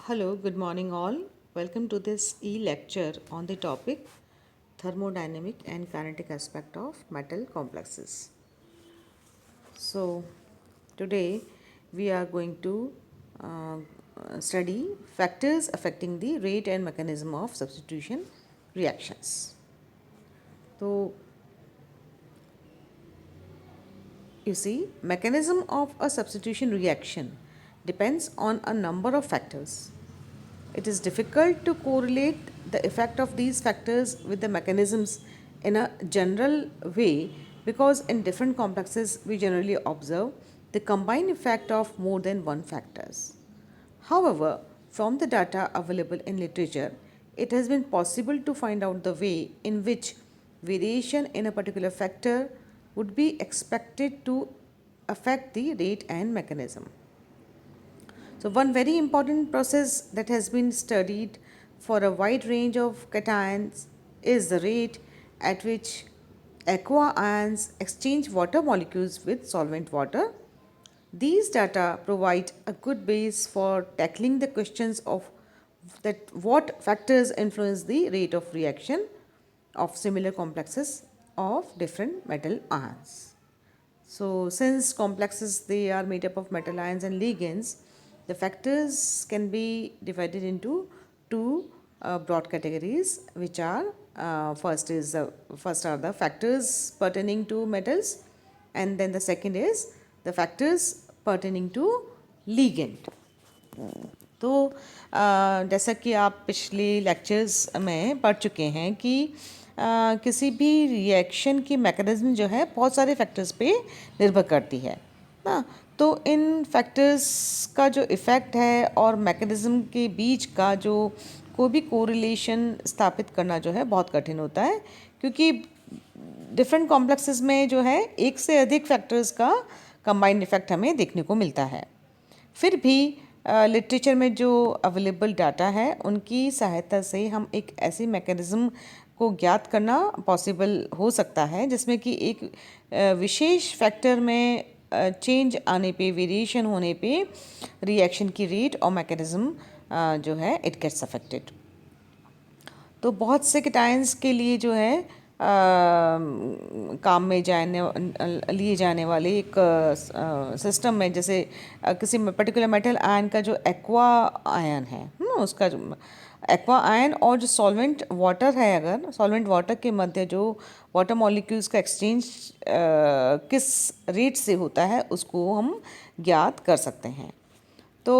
Hello, good morning all. Welcome to this e-lecture on the topic thermodynamic and kinetic aspect of metal complexes. So, today we are going to study factors affecting the rate and mechanism of substitution reactions. So, you see, mechanism of a substitution reaction depends on a number of factors. It is difficult to correlate the effect of these factors with the mechanisms in a general way because in different complexes we generally observe the combined effect of more than one factors. However, from the data available in literature, it has been possible to find out the way in which variation in a particular factor would be expected to affect the rate and mechanism. So, one very important process that has been studied for a wide range of cations is the rate at which aqua ions exchange water molecules with solvent water. These data provide a good base for tackling the questions of that what factors influence the rate of reaction of similar complexes of different metal ions. So, since complexes they are made up of metal ions and ligands, the factors can be divided into two broad categories, which are first are the factors pertaining to metals, and then the second is the factors pertaining to ligand. तो जैसा कि आप पिछले lectures में पढ़ चुके हैं कि किसी भी रिएक्शन की मैकेनिज्म जो है बहुत सारे फैक्टर्स पे निर्भर करती है ना। तो इन फैक्टर्स का जो इफ़ेक्ट है और मैकेनिज्म के बीच का जो कोई भी कोरिलेशन स्थापित करना जो है बहुत कठिन होता है, क्योंकि डिफरेंट कॉम्प्लेक्सेस में जो है एक से अधिक फैक्टर्स का कंबाइंड इफेक्ट हमें देखने को मिलता है। फिर भी लिटरेचर में जो अवेलेबल डाटा है उनकी सहायता से हम एक ऐसी मैकेनिज्म को ज्ञात करना पॉसिबल हो सकता है जिसमें कि एक विशेष फैक्टर में चेंज आने पे, वेरिएशन होने पे रिएक्शन की रेट और मैकेनिज्म जो है इट गेट्स अफेक्टेड। तो बहुत से केटायंस के लिए जो है काम में लिए जाने वाले एक सिस्टम में, जैसे किसी पर्टिकुलर मेटल आयन का जो एक्वा आयन है उसका जो एक्वा आयन और जो सॉल्वेंट वाटर है, अगर सॉल्वेंट वाटर के मध्य जो वाटर मॉलिक्यूल्स का एक्सचेंज किस रेट से होता है उसको हम ज्ञात कर सकते हैं। तो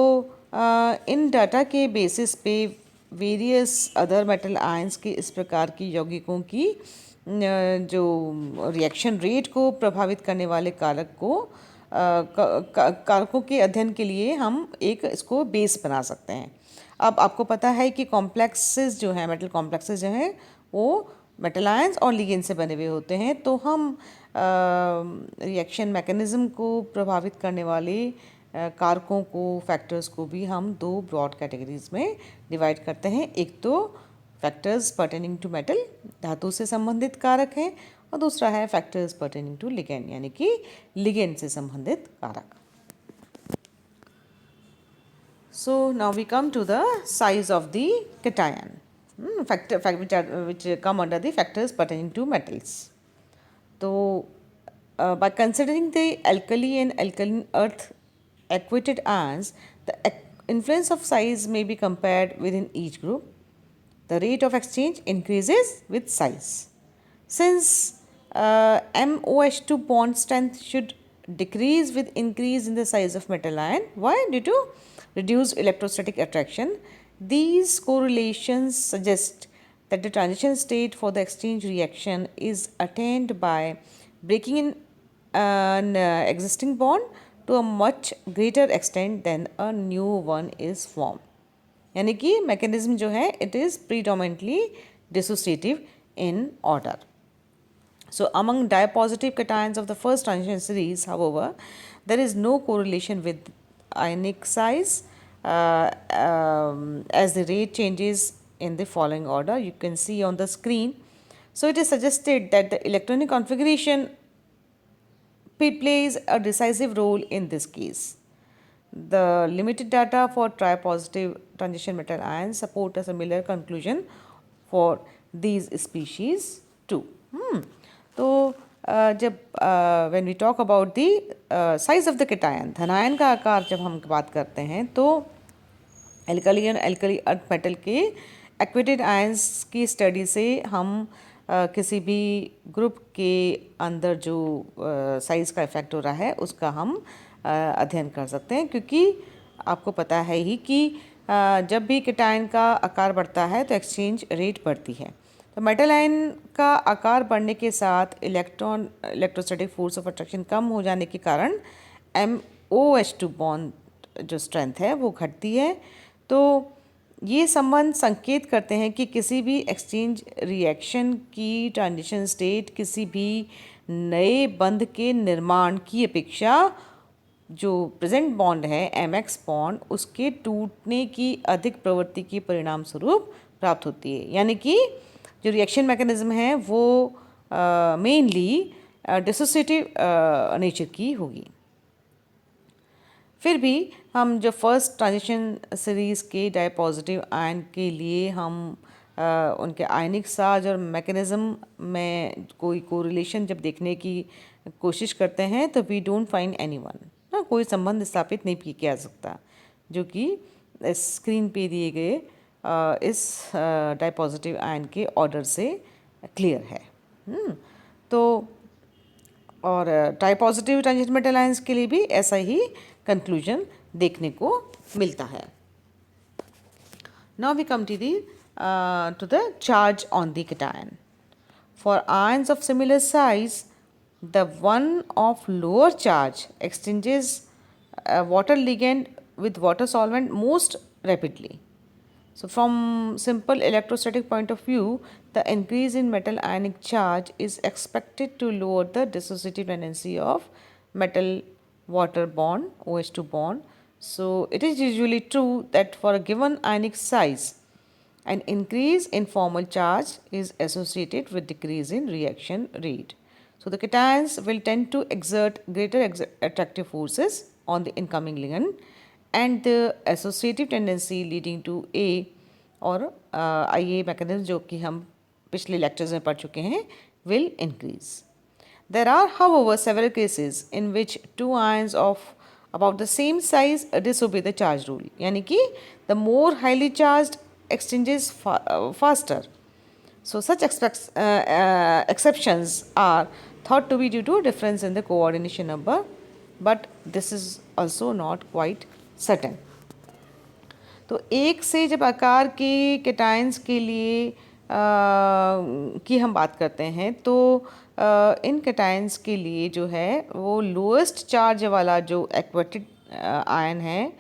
इन डाटा के बेसिस पे वेरियस अदर मेटल आयंस के इस प्रकार की यौगिकों की जो रिएक्शन रेट को प्रभावित करने वाले कारकों के अध्ययन के लिए हम एक इसको बेस बना सकते हैं। अब आपको पता है कि कॉम्प्लेक्सेस जो हैं, मेटल कॉम्प्लेक्सेस जो हैं वो मेटल आयंस और लिगेंड से बने हुए होते हैं। तो हम रिएक्शन मैकेनिज्म को प्रभावित करने वाले कारकों को, फैक्टर्स को भी हम दो ब्रॉड कैटेगरीज में डिवाइड करते हैं। एक तो फैक्टर्स पर्टेनिंग टू मेटल, धातु से संबंधित कारक हैं, और दूसरा है फैक्टर्स पर्टेनिंग टू लिगेंड, यानी कि लिगेंड से संबंधित कारक। So now we come to the size of the cation, which come under the factors pertaining to metals. So by considering the alkali and alkaline earth equated ions, the influence of size may be compared within each group. The rate of exchange increases with size. Since MOH2 bond strength should decrease with increase in the size of metal ion. Why? Due to reduced electrostatic attraction. These correlations suggest that the transition state for the exchange reaction is attained by breaking in an existing bond to a much greater extent than a new one is formed. यानी कि mechanism जो है it is predominantly dissociative in order. So among dipositive cations of the first transition series, however, there is no correlation with ionic size as the rate changes in the following order. You can see on the screen. So it is suggested that the electronic configuration plays a decisive role in this case. The limited data for tri-positive transition metal ions support a similar conclusion for these species too. तो जब when we talk about the size of the cation, धनायन का आकार जब हम बात करते हैं तो alkali and alkali earth metal के एक्वेटेड आयंस की स्टडी से हम किसी भी ग्रुप के अंदर जो साइज़ का इफ़ेक्ट हो रहा है उसका हम अध्ययन कर सकते हैं, क्योंकि आपको पता है ही कि जब भी केटायन का आकार बढ़ता है तो एक्सचेंज रेट बढ़ती है। तो मेटल आयन का आकार बढ़ने के साथ इलेक्ट्रोस्टैटिक फोर्स ऑफ अट्रैक्शन कम हो जाने के कारण MOH2 बॉन्ड जो स्ट्रेंथ है वो घटती है। तो ये संबंध संकेत करते हैं कि किसी भी एक्सचेंज रिएक्शन की ट्रांजिशन स्टेट किसी भी नए बंध के निर्माण की अपेक्षा जो प्रेजेंट बॉन्ड है MX बॉन्ड उसके टूटने की अधिक प्रवृत्ति के परिणाम स्वरूप प्राप्त होती है। यानी कि जो रिएक्शन मैकेनिज्म है वो मेनली डिसोसिएटिव नेचर की होगी। फिर भी हम जो फर्स्ट ट्रांजिशन सीरीज़ के डायपॉजिटिव आयन के लिए हम उनके आयनिक साज और मैकेनिज़्म में कोई कोरिलेशन जब देखने की कोशिश करते हैं तो वी डोंट फाइंड एनीवन, ना कोई संबंध स्थापित नहीं किया जा सकता, जो कि इस स्क्रीन पे दिए गए इस डायपॉजिटिव आयन के ऑर्डर से क्लियर है। तो और ट्राइपॉजिटिव ट्रांजिशन मेटल आयंस के लिए भी ऐसा ही कंक्लूजन देखने को मिलता है। Now we come to the charge on the cation. For ions of similar size, the one of lower charge exchanges a water ligand with water solvent most rapidly. So from simple electrostatic point of view, the increase in metal ionic charge is expected to lower the dissociative tendency of metal water bond, OH2 bond. So it is usually true that for a given ionic size, an increase in formal charge is associated with decrease in reaction rate. So the cations will tend to exert greater attractive forces on the incoming ligand, and the associative tendency leading to A और IA mechanism जो कि हम पिछले lectures में पढ़ चुके हैं will increase. There are, however, several cases in which two ions of about the same size disobey the charge rule. यानी कि the more highly charged exchanges faster. So such exceptions are thought to be due to difference in the coordination number, but this is also not quite certain. तो एक से जब आकार के cations के लिए की हम बात करते हैं तो इन केटायंस के लिए जो है वो लोएस्ट चार्ज वाला जो एक्वेटेड आयन है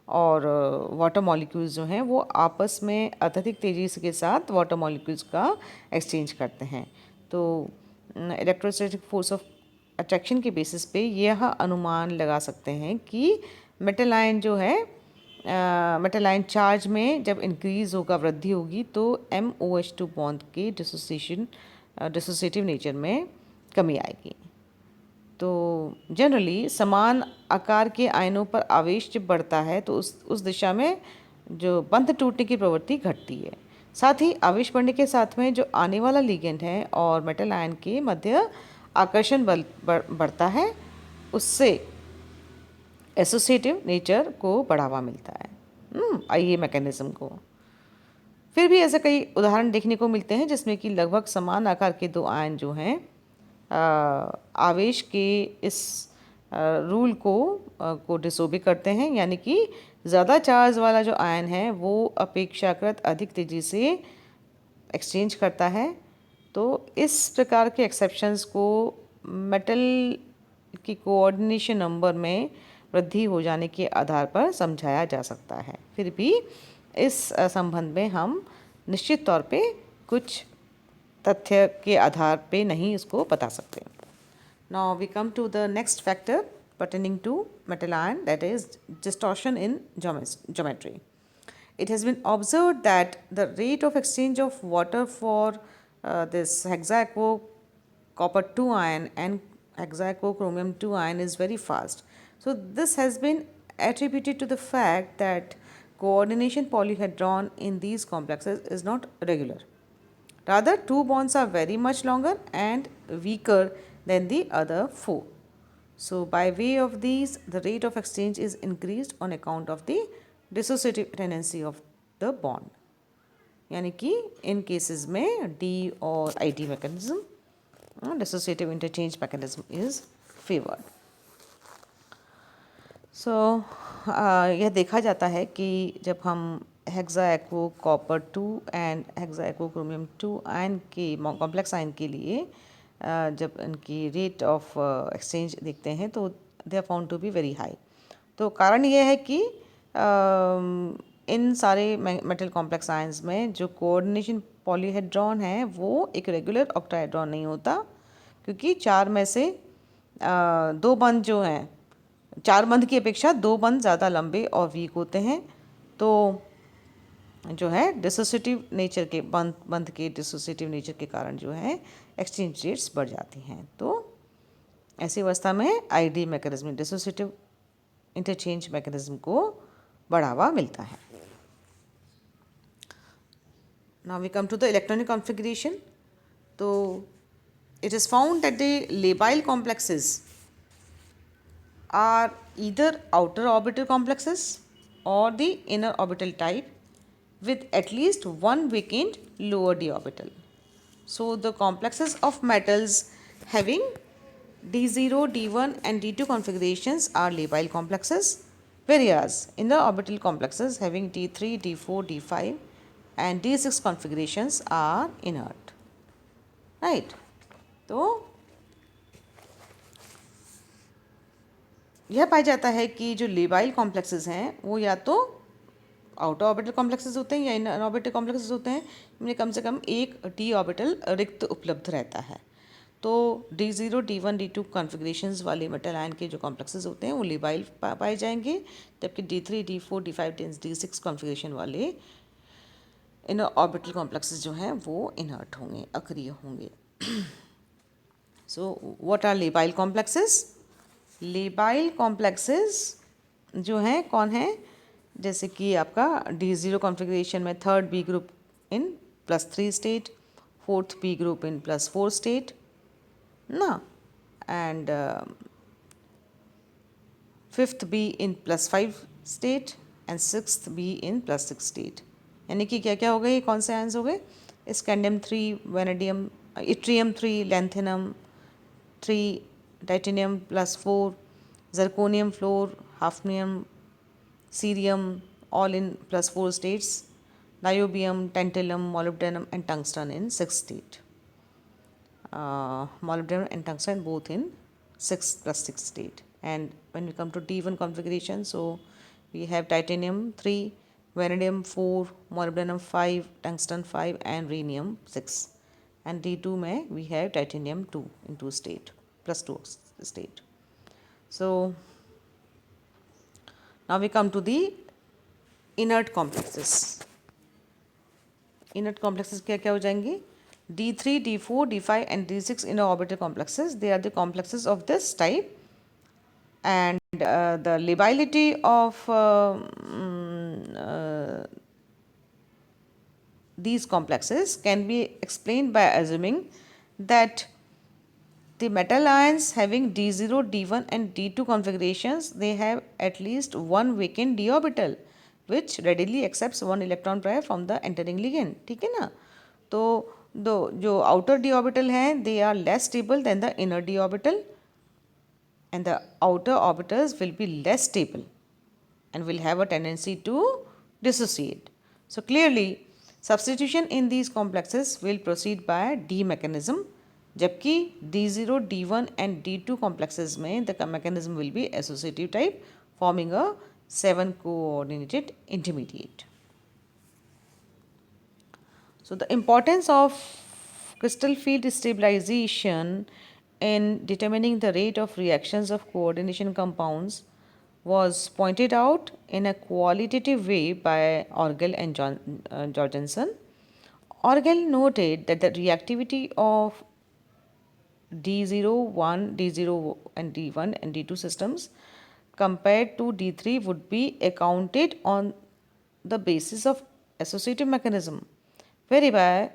और वाटर मॉलिक्यूल्स जो हैं वो आपस में अत्यधिक तेज़ी के साथ वाटर मॉलिक्यूल्स का एक्सचेंज करते हैं। तो इलेक्ट्रोस्टैटिक फोर्स ऑफ अट्रैक्शन के बेसिस पे यह अनुमान लगा सकते हैं कि मेटल आयन जो है मेटल आयन चार्ज में जब इंक्रीज़ होगा, वृद्धि होगी, तो MOH2 बॉन्ड के डिसोसिएटिव नेचर में कमी आएगी। तो जनरली समान आकार के आयनों पर आवेश जब बढ़ता है तो उस दिशा में जो बंध टूटने की प्रवृत्ति घटती है। साथ ही आवेश बढ़ने के साथ में जो आने वाला लिगेंड है और मेटल आयन के मध्य आकर्षण बल बढ़ता है, उससे एसोसिएटिव नेचर को बढ़ावा मिलता है आइए मैकेनिज्म को। फिर भी ऐसे कई उदाहरण देखने को मिलते हैं जिसमें कि लगभग समान आकार के दो आयन जो हैं आवेश के इस रूल को डिसोबे करते हैं, यानी कि ज़्यादा चार्ज वाला जो आयन है वो अपेक्षाकृत अधिक तेज़ी से एक्सचेंज करता है। तो इस प्रकार के एक्सेप्शंस को मेटल की कोऑर्डिनेशन नंबर में वृद्धि हो जाने के आधार पर समझाया जा सकता है। फिर भी इस संबंध में हम निश्चित तौर पे कुछ तथ्य के आधार पे नहीं इसको बता सकते। Now we come to the next factor pertaining to metal ion, that is distortion in geometry. It has been observed that the rate of exchange of water for this hexaquo copper 2 ion and hexaquo chromium 2 ion is very fast. So this has been attributed to the fact that coordination polyhedron in these complexes is not regular. Rather, two bonds are very much longer and weaker than the other four. So, by way of these, the rate of exchange is increased on account of the dissociative tendency of the bond. यानी कि इन cases में D और I D mechanism dissociative interchange mechanism is favoured. So यह देखा जाता है कि जब हम hexa aquo copper 2 and hexa aquo chromium 2 ion के कॉम्प्लेक्स आयन के लिए जब इनकी रेट ऑफ एक्सचेंज देखते हैं तो they are found to be very high. तो कारण यह है कि इन सारे मेटल कॉम्प्लेक्स आयंस में जो कोऑर्डिनेशन पॉलीहेड्रॉन है वो एक रेगुलर ऑक्टाहेड्रॉन नहीं होता, क्योंकि चार में से दो बंध जो हैं, चार बंध की अपेक्षा दो बंध ज़्यादा लंबे और वीक होते हैं. तो जो है डिसोसिएटिव नेचर के बंध के डिसोसिएटिव नेचर के कारण जो है एक्सचेंज रेट्स बढ़ जाती हैं. तो ऐसी अवस्था में ID mechanism dissociative interchange mechanism को बढ़ावा मिलता है. Now we come to the electronic configuration. So it is found that the labile complexes are either outer orbital complexes or the inner orbital type with at least one vacant lower d orbital. So the complexes of metals having d0, d1 and d2 configurations are labile complexes, whereas inner orbital complexes having d3, d4, d5 and d6 configurations are inert. Right? तो यह पाया जाता है कि जो labile complexes हैं वो या तो आउटर ऑर्बिटल कॉम्प्लेक्सेस होते हैं या इनर ऑर्बिटल कॉम्प्लेक्सेस होते हैं, इनमें कम से कम एक डी ऑर्बिटल रिक्त उपलब्ध रहता है. तो D0, D1, D2 कॉन्फ़िगरेशंस वाले मेटल आयन के जो कॉम्प्लेक्सेस होते हैं वो लेबाइल पाए जाएंगे, जबकि D3, D4, D5, D6 configuration वाले इनर ऑर्बिटल कॉम्प्लेक्सेस जो हैं वो इनर्ट होंगे, अक्रिय होंगे. So what are labile complexes? Labile complexes जो हैं कौन हैं? जैसे कि आपका D0 कॉन्फ़िगरेशन में third B group in +3 state, fourth B group in +4 state ना, and fifth B in +5 state and sixth B in +6 state. यानी कि क्या क्या हो गए, कौन से आयंस हो गए? Scandium 3, vanadium, yttrium 3, lanthanum 3, titanium +4, zirconium 4, hafnium, cerium all in +4 states, niobium, tantalum, molybdenum and tungsten in 6th state. Molybdenum and tungsten both in 6 + 6 state. And when we come to D1 configuration, so we have titanium 3, vanadium 4, molybdenum 5, tungsten 5 and rhenium 6. And D2 में we have titanium 2 in 2 state +2 state. So now we come to the inert complexes. Inert complexes क्या क्या हो जाएंगे? D3, D4, D5 and D6 inner orbital complexes. They are the complexes of this type, and the lability of these complexes can be explained by assuming that the metal ions having D0, D1 and D2 configurations, they have at least one vacant d orbital which readily accepts one electron pair from the entering ligand. ठीक है ना? तो जो outer d orbital हैं they are less stable than the inner d orbital, and the outer orbitals will be less stable and will have a tendency to dissociate. So clearly substitution in these complexes will proceed by D mechanism, जबकि D0, D1 and D2 complexes में the mechanism will be associative type, forming a 7 coordinated intermediate. So the importance of crystal field stabilization in determining the rate of reactions of coordination compounds was pointed out in a qualitative way by Orgel and Jorgensen. Orgel noted that the reactivity of D0, 1, D0 and D1 and D2 systems compared to D3 would be accounted on the basis of associative mechanism, whereby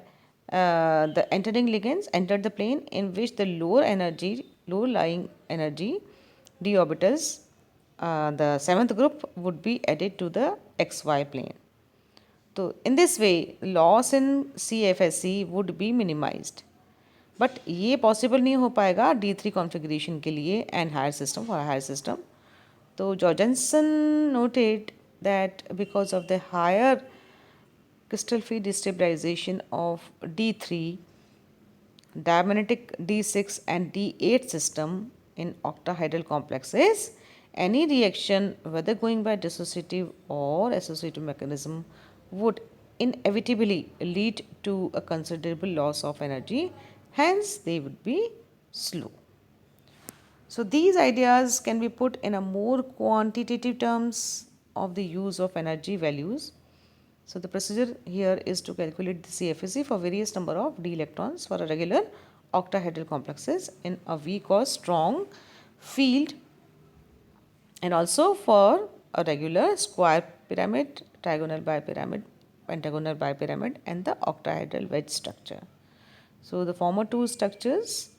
the entering ligands entered the plane in which the lower lying energy d orbitals, the seventh group would be added to the xy plane. So in this way, loss in CFSE would be minimized. But ये possible नहीं हो पाएगा D3 configuration के लिए and higher system for higher system. तो Jorgensen noted that because of the higher crystal field destabilization of D3, diamagnetic D6 and D8 system in octahedral complexes, any reaction whether going by dissociative or associative mechanism would inevitably lead to a considerable loss of energy, hence they would be slow. So these ideas can be put in a more quantitative terms of the use of energy values. So the procedure here is to calculate the CFSE for various number of d electrons for a regular octahedral complexes in a weak or strong field, and also for a regular square pyramid, trigonal bipyramid, pentagonal bipyramid and the octahedral wedge structure. So the former two structures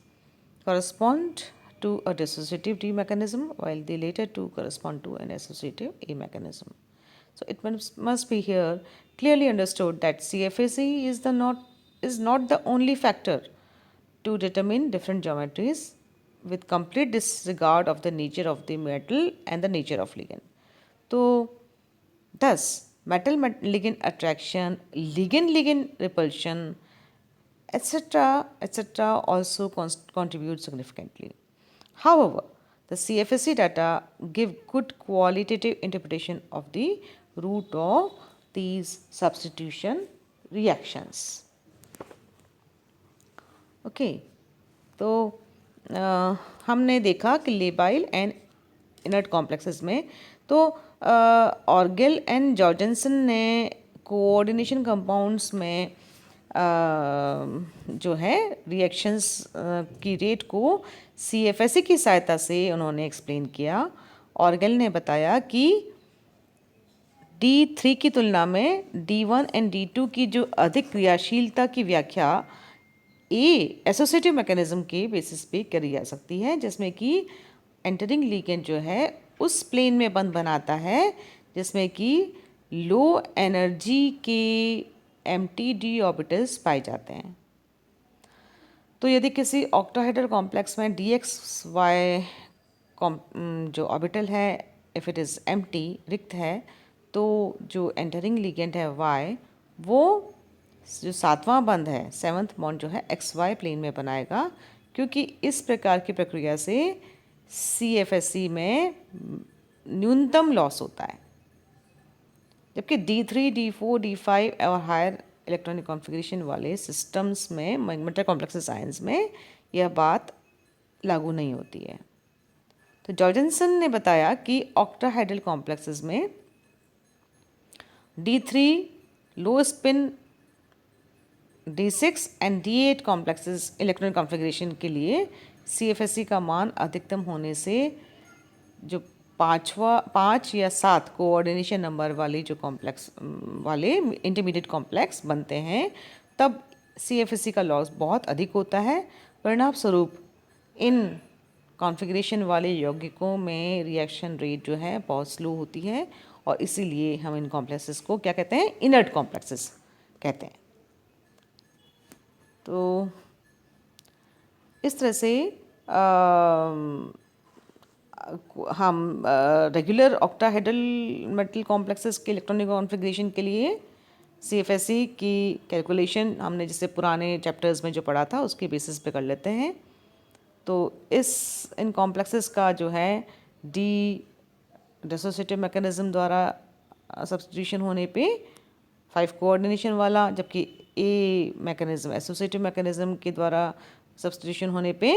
correspond to a dissociative D mechanism, while the later two correspond to an associative A mechanism. So it must be here clearly understood that CFSE is not the only factor to determine different geometries, with complete disregard of the nature of the metal and the nature of ligand. So thus metal ligand attraction, ligand repulsion, etc. also contribute significantly. However, the CFSE data give good qualitative interpretation of the root of these substitution reactions. Okay, तो हमने देखा कि labile and inert complexes में तो Orgel and जॉर्जेंसन ने coordination compounds में जो है रिएक्शंस की रेट को CFSE की सहायता से उन्होंने एक्सप्लेन किया. ऑर्गेल ने बताया कि D3 की तुलना में D1 एंड D2 की जो अधिक क्रियाशीलता की व्याख्या एसोसिएटिव मैकेनिज्म के बेसिस पे करी जा सकती है, जिसमें कि एंटरिंग लिगेंड जो है उस प्लेन में बंद बनाता है जिसमें कि लो एनर्जी के एम्प्टी d ऑर्बिटल्स पाए जाते हैं. तो यदि किसी ऑक्टाहेड्रल कॉम्प्लेक्स में dxy जो ऑर्बिटल है इफ़ इट इज़ एम्प्टी रिक्त है, तो जो एंटरिंग लिगेंड है y वो जो सातवां बंध है सेवन्थ बॉन्ड जो है xy प्लेन में बनाएगा, क्योंकि इस प्रकार की प्रक्रिया से CFSE में न्यूनतम लॉस होता है. जबकि D3, D4, D5 और हायर इलेक्ट्रॉनिक कॉन्फ़िगरेशन वाले सिस्टम्स में मेटल कॉम्प्लेक्सेस आयंस में यह बात लागू नहीं होती है. तो जॉर्जेंसन ने बताया कि ऑक्टाहेड्रल कॉम्प्लेक्सेस में D3 low spin D6 and D8 complexes electronic configuration के लिए CFSE का मान अधिकतम होने से जो 5 या 7 कोऑर्डिनेशन नंबर वाले जो कॉम्प्लेक्स वाले इंटरमीडिएट कॉम्प्लेक्स बनते हैं, तब CFSE का लॉस बहुत अधिक होता है. परिणाम स्वरूप इन कॉन्फ़िगरेशन वाले यौगिकों में रिएक्शन रेट जो है बहुत स्लो होती है, और इसीलिए हम इन कॉम्प्लेक्सेस को क्या कहते हैं, इनर्ट कॉम्प्लेक्सेस कहते हैं. तो इस तरह से हम रेगुलर ऑक्टाहेड्रल मेटल कॉम्प्लेक्सेस के इलेक्ट्रॉनिक कॉन्फ़िगरेशन के लिए CFSE की कैलकुलेशन हमने जैसे पुराने चैप्टर्स में जो पढ़ा था उसके बेसिस पे कर लेते हैं. तो इन कॉम्प्लेक्सेस का जो है डिसोसिएटिव मैकेनिज्म द्वारा सब्स्टिट्यूशन होने पे 5 कोऑर्डिनेशन वाला, जबकि A मैकेनिज्म एसोसिएटिव मैकेनिज्म के द्वारा सब्स्टिट्यूशन होने पे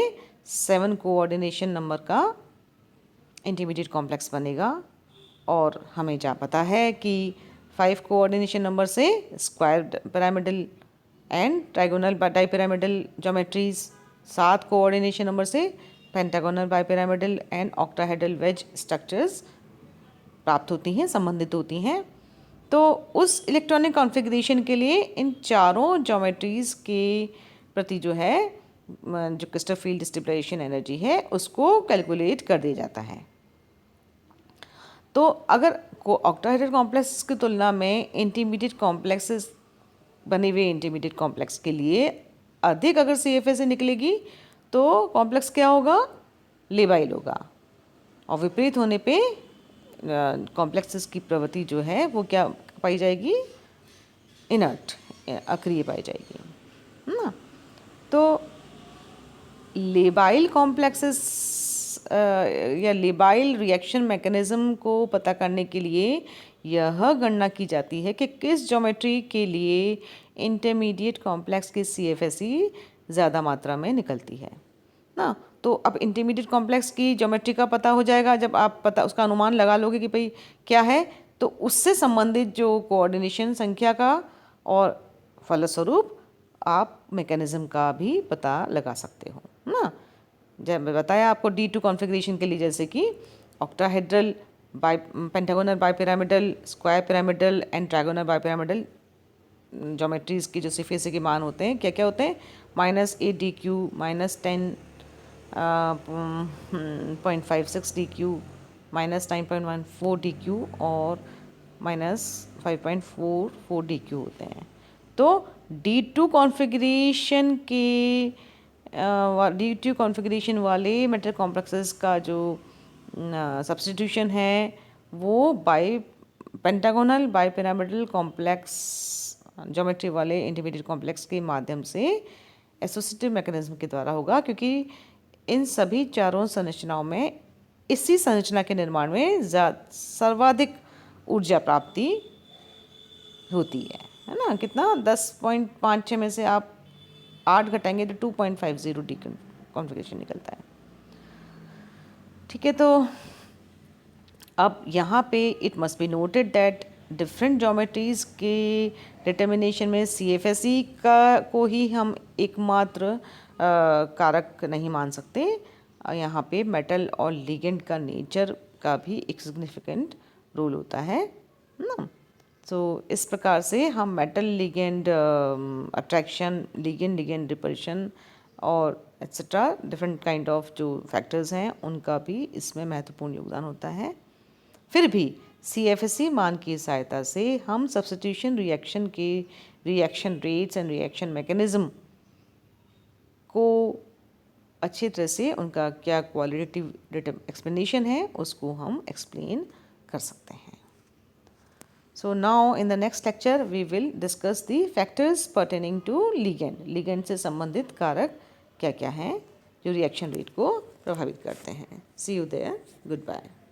7 कोऑर्डिनेशन नंबर का इंटरमीडिएट कॉम्प्लेक्स बनेगा. और हमें क्या पता है कि 5 कोऑर्डिनेशन नंबर से square pyramidal and trigonal dipyramidal geometries, 7 coordination number से pentagonal bipyramidal and octahedral wedge structures प्राप्त होती हैं, संबंधित होती हैं। तो उस इलेक्ट्रॉनिक कॉन्फ़िगरेशन के लिए इन चारों ज्योमेट्रीज़ के प्रति जो है जो क्रिस्टल फील्ड स्टेबलाइजेशन एनर्जी है उसको कैलकुलेट कर दिया जाता है। तो अगर ऑक्टाहेड्रल कॉम्प्लेक्स की तुलना में इंटरमीडिएट कॉम्प्लेक्सेस बने हुए इंटरमीडिएट कॉम्प्लेक्स के लिए अधिक अगर CFSE निकलेगी तो कॉम्प्लेक्स क्या होगा, लेबाइल होगा, और विपरीत होने पे कॉम्प्लेक्सेस की प्रवृत्ति जो है वो क्या पाई जाएगी, इनर्ट, अक्रिय पाई जाएगी, है ना। तो लेबाइल कॉम्प्लेक्सेस या लेबाइल रिएक्शन मैकेनिज्म को पता करने के लिए यह गणना की जाती है कि किस ज्योमेट्री के लिए इंटरमीडिएट कॉम्प्लेक्स की CFSE ज़्यादा मात्रा में निकलती है ना। तो अब इंटरमीडिएट कॉम्प्लेक्स की ज्योमेट्री का पता हो जाएगा जब आप उसका अनुमान लगा लोगे कि भाई क्या है, तो उससे संबंधित जो कोऑर्डिनेशन संख्या का और फलस्वरूप आप मैकेनिज्म का भी पता लगा सकते हो ना। जब मैं बताया आपको D2 कॉन्फ़िगरेशन के लिए, जैसे कि octahedral pentagonal bipyramidal, square pyramidal and trigonal bipyramidal geometries की जो CFSE के मान होते हैं क्या क्या होते हैं, -8 DQ, -10.56 DQ, -9.14 DQ और -5.44 DQ होते हैं। तो D2 कॉन्फ़िगरेशन वाले मेटल कॉम्प्लेक्सेस का जो सब्स्टिट्यूशन है वो पेंटागोनल बाइपिरामिडल कॉम्प्लेक्स ज्योमेट्री वाले इंटरमीडिएट कॉम्प्लेक्स के माध्यम से एसोसिएटिव मैकेनिज्म के द्वारा होगा, क्योंकि इन सभी चारों संरचनाओं में इसी संरचना के निर्माण में सर्वाधिक ऊर्जा प्राप्ति होती है ना। कितना 10.56 में से आप 8 घटाएंगे तो 2.50 D कॉन्फ़िगरेशन निकलता है। ठीक है, तो अब यहाँ पे it must be noted that different geometries के डिटर्मिनेशन में CFSE को ही हम एकमात्र कारक नहीं मान सकते। यहाँ पे मेटल और लिगेंड का नेचर का भी एक सिग्निफिकेंट रोल होता है ना। सो इस प्रकार से हम metal ligand attraction, ligand repulsion और एक्सेट्रा डिफरेंट काइंड ऑफ जो फैक्टर्स हैं उनका भी इसमें महत्वपूर्ण योगदान होता है। फिर भी CFSE मान की सहायता से हम सब्स्टिट्यूशन रिएक्शन के reaction rates and reaction mechanism को अच्छी तरह से उनका क्या क्वालिटेटिव एक्सप्लेनेशन है उसको हम एक्सप्लेन कर सकते हैं। So now in the next lecture we will discuss the factors pertaining to ligand. Ligand से संबंधित कारक क्या क्या हैं जो रिएक्शन रेट को प्रभावित करते हैं। See you there. Goodbye.